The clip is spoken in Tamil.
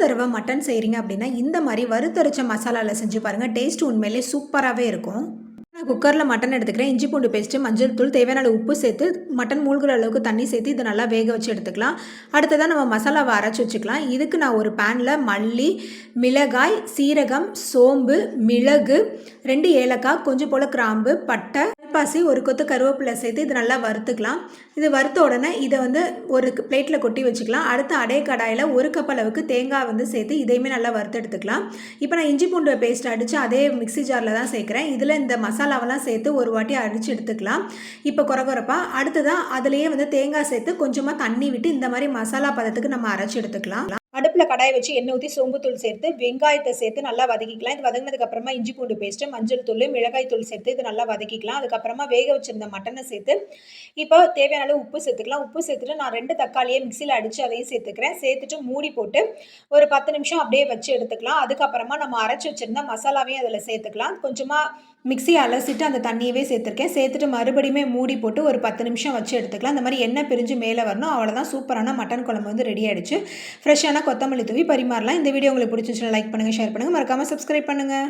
தடவை மட்டன் செய்கிறீங்க அப்படின்னா இந்த மாதிரி வறுத்தரைச்ச மசாலாவில் செஞ்சு பாருங்கள். டேஸ்ட் உண்மையிலே சூப்பராகவே இருக்கும். நான் குக்கரில் மட்டன் எடுத்துக்கிறேன். இஞ்சி பூண்டு பேஸ்ட்டு, மஞ்சள் தூள், தேவையான அளவு உப்பு சேர்த்து மட்டன் மூழ்கிற அளவுக்கு தண்ணி சேர்த்து இதை நல்லா வேக வச்சு எடுத்துக்கலாம். அடுத்ததாக நம்ம மசாலாவை அரைச்சி வச்சுக்கலாம். இதுக்கு நான் ஒரு பேனில் மல்லி, மிளகாய், சீரகம், சோம்பு, மிளகு, 2 ஏலக்காய், கொஞ்சம் போல் கிராம்பு, பட்டை, பாசி, ஒரு கொத்து கருவேப்பிலை சேர்த்து இது நல்லா வறுத்துக்கலாம். இது வறுத்த உடனே இதை ஒரு பிளேட்டில் கொட்டி வச்சுக்கலாம். அடுத்து அதே கடாயில் 1 கப் அளவுக்கு தேங்காய் சேர்த்து இதையுமே நல்லா வறுத்து எடுத்துக்கலாம். இப்போ நான் இஞ்சி பூண்டு பேஸ்ட் அடித்து அதே மிக்ஸி ஜாரில் தான் சேர்க்குறேன். இதில் இந்த மசாலாவெல்லாம் சேர்த்து ஒரு வாட்டி அடித்து எடுத்துக்கலாம். இப்போ குறகுறப்பாக அடுத்ததாக அதுலேயே தேங்காய் சேர்த்து கொஞ்சமாக தண்ணி விட்டு இந்த மாதிரி மசாலா பதத்துக்கு நம்ம அரைச்சி எடுத்துக்கலாம். அடுப்பில் கடாயை வச்சு எண்ணெய் ஊற்றி சோம்புத்தூள் சேர்த்து வெங்காயத்தை சேர்த்து நல்லா வதக்கிக்கலாம். இது வதங்கினதுக்கப்புறமா இஞ்சி பூண்டு பேஸ்ட்டு, மஞ்சள் தூள், மிளகாய் தூள் சேர்த்து இது நல்லா வதக்கிக்கலாம். அதுக்கப்புறமா வேக வச்சுருந்த மட்டனை சேர்த்து இப்போ தேவையான அளவு உப்பு சேர்த்துக்கலாம். உப்பு சேர்த்துட்டு நான் 2 தக்காளியை மிக்சியில் அடித்து அதையும் சேர்த்துக்கிறேன். சேர்த்துட்டு மூடி போட்டு ஒரு 10 நிமிஷம் அப்படியே வச்சு எடுத்துக்கலாம். அதுக்கப்புறமா நம்ம அரைச்சி வச்சுருந்த மசாலாவையும் அதில் சேர்த்துக்கலாம். கொஞ்சமாக மிக்சியை அலசிட்டு அந்த தண்ணியவே சேர்த்துருக்கேன். சேர்த்துட்டு மறுபடியுமே மூடி போட்டு ஒரு 10 நிமிஷம் வச்சு எடுத்துக்கலாம். இந்த மாதிரி எண்ணெய் பிரிஞ்சு மேலே வரணும். அவ்வளோதான், சூப்பரான மட்டன் குழம்பு ரெடி ஆகிடுச்சு. ஃப்ரெஷ்ஷான கொத்தமல்லி தூவி பரிமாறலாம். இந்த வீடியோ உங்களுக்கு பிடிச்சிச்சுன்னா லைக் பண்ணுங்கள், ஷேர் பண்ணுங்கள், மறக்காமல் சப்ஸ்கிரைப் பண்ணுங்கள்.